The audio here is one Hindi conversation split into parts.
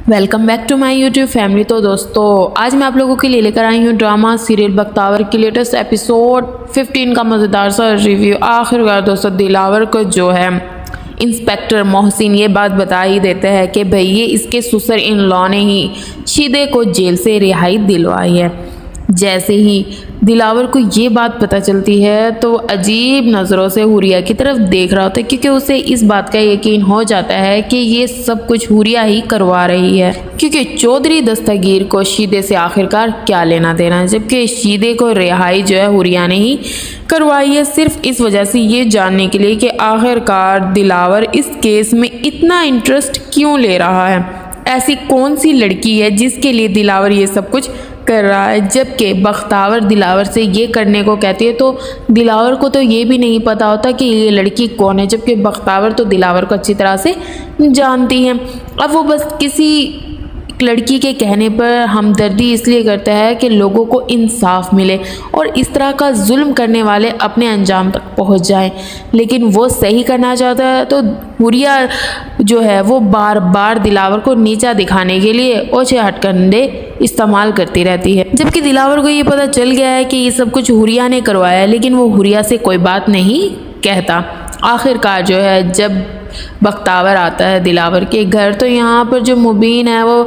Welcome back to my YouTube family. तो दोस्तों आज मैं आप लोगों के लिए लेकर आई हूँ ड्रामा सीरियल बख्तावर की लेटेस्ट एपिसोड 15 का मज़ेदार सा रिव्यू। आखिरकार दोस्तों दिलावर को जो है इंस्पेक्टर मोहसिन ये बात बता ही देते हैं कि भाई ये इसके ससुर इन लॉ ने ही शीदे को जेल से रिहाई दिलवाई है। जैसे ही दिलावर को ये बात पता चलती है तो वो अजीब नज़रों से हुरिया की तरफ देख रहा होता है, क्योंकि उसे इस बात का यकीन हो जाता है कि ये सब कुछ हुरिया ही करवा रही है, क्योंकि चौधरी दस्तगीर को शीदे से आखिरकार क्या लेना देना, जबकि शीदे को रिहाई जो है हुरिया ने ही करवाई है सिर्फ इस वजह से ये जानने के लिए कि आखिरकार दिलावर इस केस में इतना इंटरेस्ट क्यों ले रहा है। ऐसी कौन सी लड़की है जिसके लिए दिलावर ये सब कुछ कर रहा है। जबकि बख्तावर दिलावर से ये करने को कहती है तो दिलावर को तो ये भी नहीं पता होता कि ये लड़की कौन है, जबकि बख्तावर तो दिलावर को अच्छी तरह से जानती है। अब वो बस किसी लड़की के कहने पर हमदर्दी इसलिए करता है कि लोगों को इंसाफ मिले और इस तरह का जुल्म करने वाले अपने अंजाम तक पहुंच जाएं। लेकिन वो सही करना चाहता है तो हुरिया जो है वो बार बार दिलावर को नीचा दिखाने के लिए ओछे हथकंडे इस्तेमाल करती रहती है। जबकि दिलावर को ये पता चल गया है कि ये सब कुछ हुरिया ने करवाया है, लेकिन वो हुरिया से कोई बात नहीं कहता। आखिरकार जो है जब बख्तावर आता है दिलावर के घर तो यहाँ पर जो मुबीन है वो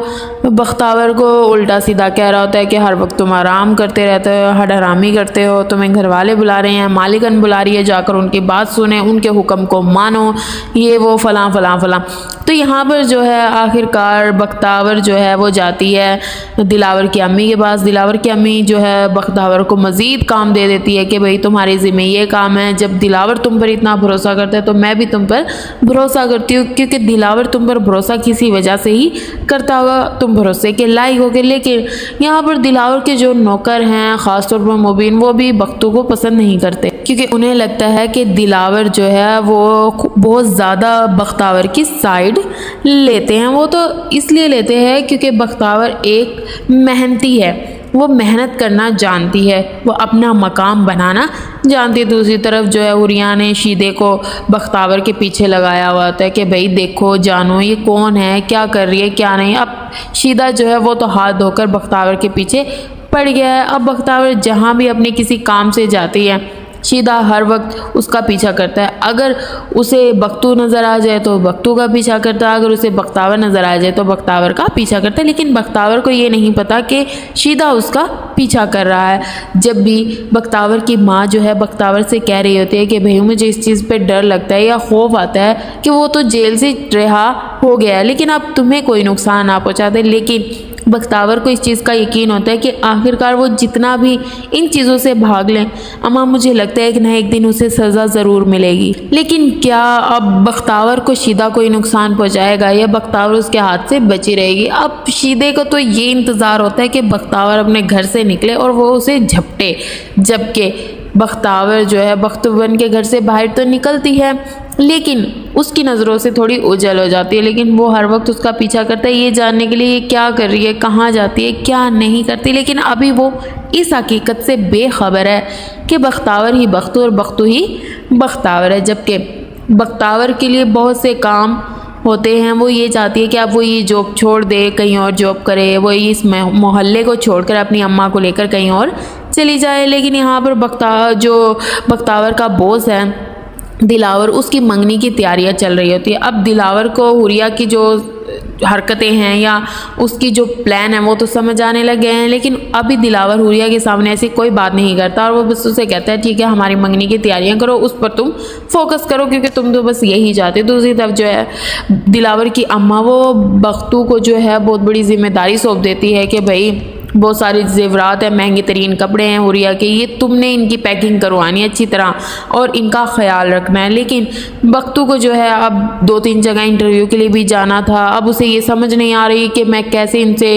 बख्तावर को उल्टा सीधा कह रहा होता है कि हर वक्त तुम आराम करते रहते हो, हर हरामी करते हो, तुम्हें घर वाले बुला रहे हैं, मालिकन बुला रही है, जाकर उनकी बात सुने, उनके हुक्म को मानो, ये वो फलां फलां फलां। तो यहाँ पर जो है आखिरकार बख्तावर जो है वो जाती है दिलावर की अम्मी के पास। दिलावर की अम्मी जो है बख्तावर को मज़ीद काम दे देती है कि भाई तुम्हारे ज़िम्मे ये काम है। जब दिलावर तुम पर इतना भरोसा करता है तो मैं भी तुम पर भरोसा करती हूँ, क्योंकि दिलावर तुम पर भरोसा किसी वजह से ही करता होगा, तुम भरोसे के लायक होगे। लेकिन यहाँ पर दिलावर के जो नौकर हैं ख़ासतौर पर मुबीन वो भी बख्तू को पसंद नहीं करते, क्योंकि उन्हें लगता है कि दिलावर जो है वो बहुत ज़्यादा बख्तावर की साइड लेते हैं। वो तो इसलिए लेते हैं क्योंकि बख्तावर एक मेहनती है, वो मेहनत करना जानती है, वो अपना मकाम बनाना जानती है। दूसरी तरफ जो है हुरिया ने शीदे को बख्तावर के पीछे लगाया हुआ होता है कि भाई देखो जानो ये कौन है, क्या कर रही है, क्या नहीं। अब शीदा जो है वो तो हाथ धोकर बख्तावर के पीछे पड़ गया है। अब बख्तावर जहाँ भी अपने किसी काम से जाती है शीदा हर वक्त उसका पीछा करता है। अगर उसे बख्तू नज़र आ जाए तो बख्तू का पीछा करता है, अगर उसे बख्तावर नज़र आ जाए तो बख्तावर का पीछा करता है। लेकिन बख्तावर को ये नहीं पता कि शीदा उसका पीछा कर रहा है। जब भी बख्तावर की माँ जो है बख्तावर से कह रही होती है कि भाई मुझे इस चीज़ पे डर लगता है या खौफ आता है कि वो तो जेल से रिहा हो गया है, लेकिन अब तुम्हें कोई नुकसान ना पहुँचा दे। लेकिन बख्तावर को इस चीज़ का यकीन होता है कि आखिरकार वो जितना भी इन चीज़ों से भाग लें अम्मा मुझे लगता है कि ना एक दिन उसे सज़ा ज़रूर मिलेगी। लेकिन क्या अब बख्तावर को शीदा कोई नुकसान पहुंचाएगा या बख्तावर उसके हाथ से बची रहेगी। अब शीदे को तो ये इंतज़ार होता है कि बख्तावर अपने घर से निकले और वो उसे झपटे, जबकि बख्तावर जो है बख्तवन के घर से बाहर तो निकलती है लेकिन उसकी नज़रों से थोड़ी ओझल हो जाती है। लेकिन वो हर वक्त उसका पीछा करता है ये जानने के लिए ये क्या कर रही है, कहाँ जाती है, क्या नहीं करती। लेकिन अभी वो इस हकीकत से बेखबर है कि बख्तावर ही बख्तू और बख्तू ही बख्तावर है। जबकि बख्तावर के लिए बहुत से काम होते हैं, वो ये चाहती है कि अब वो ये जॉब छोड़ दे, कहीं और जॉब करे, वो इस मोहल्ले को छोड़कर अपनी अम्मा को लेकर कहीं और चली जाए। लेकिन यहाँ पर बख्तावर का बॉस है दिलावर, उसकी मंगनी की तैयारियां चल रही होती है। अब दिलावर को हुरिया की जो हरकतें हैं या उसकी जो प्लान है वो तो समझ आने लग गए हैं, लेकिन अभी दिलावर हुरिया के सामने ऐसी कोई बात नहीं करता और वो बस उसे कहता है ठीक है हमारी मंगनी की तैयारियां करो, उस पर तुम फोकस करो क्योंकि तुम तो बस यही चाहते हो। दूसरी तरफ जो है दिलावर की अम्मा वो बख्तू को जो है बहुत बड़ी जिम्मेदारी सौंप देती है कि भाई बहुत सारे जेवरात हैं, महंगे तरीन कपड़े हैं हुरिया के, ये तुमने इनकी पैकिंग करवानी है अच्छी तरह और इनका ख्याल रखना है। लेकिन बख्तू को जो है अब 2-3 जगह इंटरव्यू के लिए भी जाना था। अब उसे ये समझ नहीं आ रही कि मैं कैसे इनसे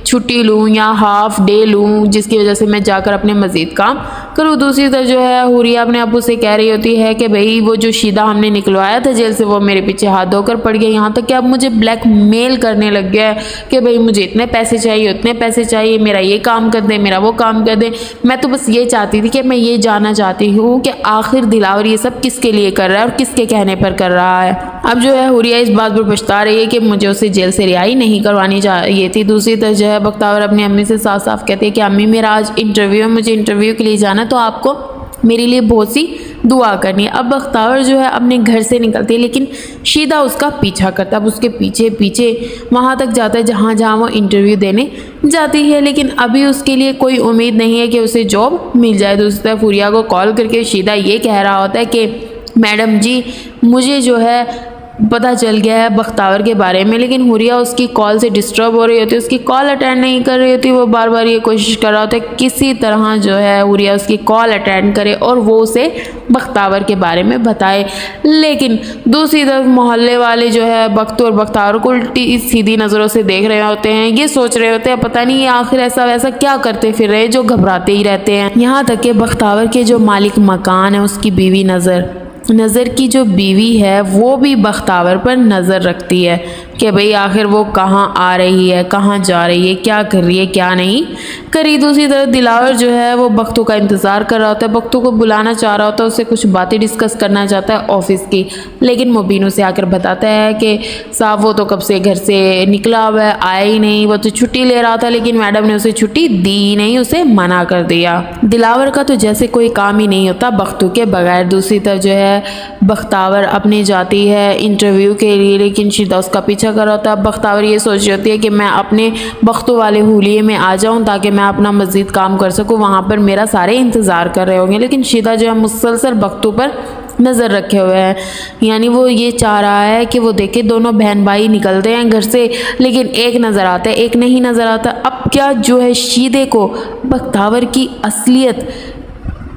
छुट्टी लूँ या हाफ डे लूँ जिसकी वजह से मैं जाकर अपने मज़ीद काम फिर दूसरी तरफ जो है हुरिया अपने अब्बू से कह रही होती है कि भाई वो जो शीदा हमने निकलवाया था जेल से वो मेरे पीछे हाथ धोकर पड़ गया, यहाँ तक कि अब मुझे ब्लैकमेल करने लग गया है कि भाई मुझे इतने पैसे चाहिए, उतने पैसे चाहिए, मेरा ये काम कर दे, मेरा वो काम कर दे। मैं तो बस ये चाहती थी कि मैं ये जानना चाहती हूँ कि आखिर दिलावर ये सब किसके लिए कर रहा है और किसके कहने पर कर रहा है। अब जो है हुरिया इस बात पर पछता रही है कि मुझे उसे जेल से रिहाई नहीं करवानी चाहिए थी। दूसरी तरफ जो है बख्तावर अपनी अम्मी से साफ साफ कहती है कि अम्मी मेरा आज इंटरव्यू है, मुझे इंटरव्यू के लिए जाना, तो आपको मेरे लिए बहुत सी दुआ करनी है। अब बख्तावर जो है अपने घर से निकलती है लेकिन शीदा उसका पीछा करता है। अब उसके पीछे पीछे वहाँ तक जाता है जहाँ जहाँ वो इंटरव्यू देने जाती है, लेकिन अभी उसके लिए कोई उम्मीद नहीं है कि उसे जॉब मिल जाए। दूसरी तरफ हुरिया को कॉल करके शीदा ये कह रहा होता है कि मैडम जी मुझे जो है पता चल गया है बख्तावर के बारे में, लेकिन हुरिया उसकी कॉल से डिस्टर्ब हो रही होती है, उसकी कॉल अटेंड नहीं कर रही होती। वो बार बार ये कोशिश कर रहा होता है किसी तरह जो है हुरिया उसकी कॉल अटेंड करे और वो उसे बख्तावर के बारे में बताए। लेकिन दूसरी तरफ मोहल्ले वाले जो है बख्तू और बख्तावर को उल्टी सीधी नज़रों से देख रहे होते हैं। ये सोच रहे होते हैं पता नहीं ये आखिर ऐसा वैसा क्या करते फिर रहे जो घबराते ही रहते हैं। यहाँ तक कि बख्तावर के जो मालिक मकान है उसकी बीवी नज़र की जो बीवी है वो भी बख्तावर पर नज़र रखती है कि भाई आखिर वो कहाँ आ रही है, कहाँ जा रही है, क्या कर रही है, क्या नहीं कर रही। दूसरी तरफ दिलावर जो है वो बख्तू का इंतज़ार कर रहा होता है, बख्तू को बुलाना चाह रहा होता है, उससे कुछ बातें डिस्कस करना चाहता है ऑफिस की, लेकिन मुबीन उसे आकर बताता है कि साहब वो तो कब से घर से निकला हुआ है, आया ही नहीं, वो तो छुट्टी ले रहा था लेकिन मैडम ने उसे छुट्टी दी ही नहीं, उसे मना कर दिया। दिलावर का तो जैसे कोई काम ही नहीं होता बख्तू के बगैर। दूसरी तरफ जो है बख्तावर अपने जाती है इंटरव्यू के लिए लेकिन शीदा उसका पीछा कर रहा होता है। बख्तावर ये सोच रही होती है कि मैं अपने बख्तू वाले हुलिये में आ जाऊं ताकि मैं अपना मज़ीद काम कर सकूं, वहाँ पर मेरा सारे इंतज़ार कर रहे होंगे, लेकिन शीदा जो है मुसलसल बख्तू पर नज़र रखे हुए हैं। यानी वो ये चाह रहा है कि वो देखे दोनों बहन भाई निकलते हैं घर से लेकिन एक नज़र आता है एक नहीं नज़र आता। अब क्या जो है शीदे को बख्तावर की असलियत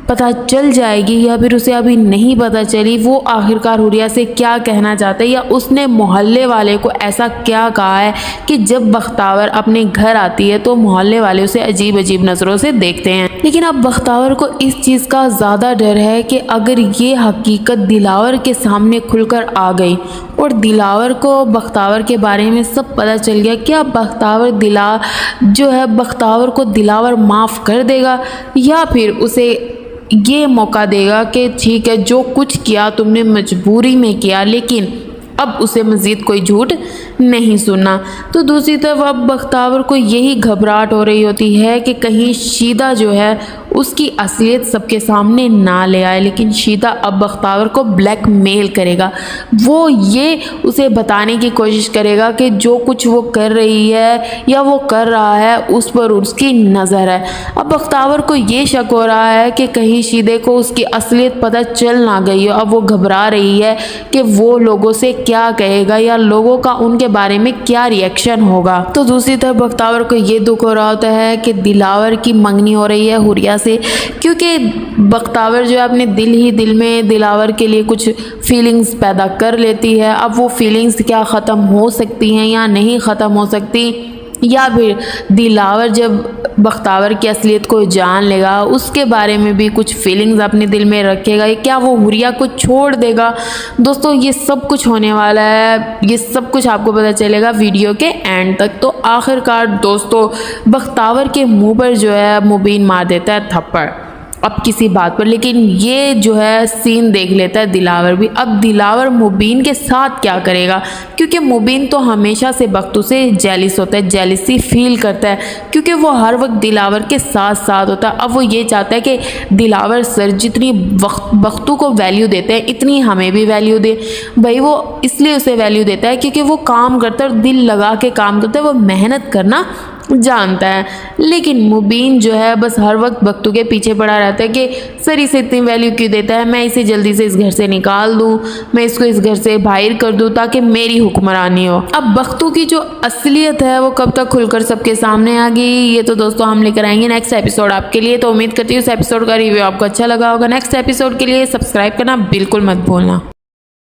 पता चल जाएगी या फिर उसे अभी नहीं पता चली, वो आखिरकार हुरिया से क्या कहना चाहता है या उसने मोहल्ले वाले को ऐसा क्या कहा है कि जब बख्तावर अपने घर आती है तो मोहल्ले वाले उसे अजीब अजीब नज़रों से देखते हैं। लेकिन अब बख्तावर को इस चीज़ का ज़्यादा डर है कि अगर ये हकीकत दिलावर के सामने खुलकर आ गई और दिलावर को बख्तावर के बारे में सब पता चल गया, क्या बख्तावर को दिलावर माफ़ कर देगा या फिर उसे ये मौका देगा कि ठीक है जो कुछ किया तुमने मजबूरी में किया लेकिन अब उसे मज़ीद कोई झूठ नहीं सुनना। तो दूसरी तरफ अब बख्तावर को यही घबराहट हो रही होती है कि कहीं शीदा जो है उसकी असलियत सबके सामने ना ले आए, लेकिन शीदा अब बख्तावर को ब्लैकमेल करेगा। वो ये उसे बताने की कोशिश करेगा कि जो कुछ वो कर रही है या वो कर रहा है उस पर उसकी नज़र है। अब बख्तावर को ये शक हो रहा है कि कहीं शीदे को उसकी असलियत पता चल ना गई हो। अब वो घबरा रही है कि वो लोगों से क्या कहेगा या लोगों का उनके बारे में क्या रिएक्शन होगा। तो दूसरी तरफ बख्तावर को ये दुख हो रहा होता है कि दिलावर की मंगनी हो रही है हुरिया से, क्योंकि बख्तावर जो है अपने दिल में दिलावर के लिए कुछ फीलिंग्स पैदा कर लेती है। अब वो फीलिंग्स क्या ख़त्म हो सकती हैं या नहीं ख़त्म हो सकती, या फिर दिलावर जब बख्तावर की असलियत को जान लेगा उसके बारे में भी कुछ फीलिंग्स अपने दिल में रखेगा, क्या वो हुरिया को छोड़ देगा। दोस्तों ये सब कुछ होने वाला है, ये सब कुछ आपको पता चलेगा वीडियो के एंड तक। तो आखिरकार दोस्तों बख्तावर के मुंह पर जो है मुबीन मार देता है थप्पड़ अब किसी बात पर, लेकिन ये जो है सीन देख लेता है दिलावर भी। अब दिलावर मुबीन के साथ क्या करेगा, क्योंकि मुबीन तो हमेशा से बख्तू से जेलिस होता है, जेलिसी फील करता है क्योंकि वो हर वक्त दिलावर के साथ होता है। अब वो ये चाहता है कि दिलावर सर जितनी बख्तू को वैल्यू देते हैं इतनी हमें भी वैल्यू दे। भाई वो इसलिए उसे वैल्यू देता है क्योंकि वो काम करता है और दिल लगा के काम करता है, वो मेहनत करना जानता है। लेकिन मुबीन जो है बस हर वक्त बख्तू के पीछे पड़ा रहता है कि सर इसे इतनी वैल्यू क्यों देता है, मैं इसे जल्दी से इस घर से निकाल दूं, मैं इसको इस घर से बाहर कर दूं ताकि मेरी हुक्मरानी हो। अब बख्तू की जो असलियत है वो कब तक खुलकर सबके सामने आ गई, ये तो दोस्तों हम लेकर आएंगे नेक्स्ट एपिसोड आपके लिए। तो उम्मीद करती हूँ इस एपिसोड का रिव्यू आपको अच्छा लगा होगा। नेक्स्ट एपिसोड के लिए सब्सक्राइब करना बिल्कुल मत भूलना।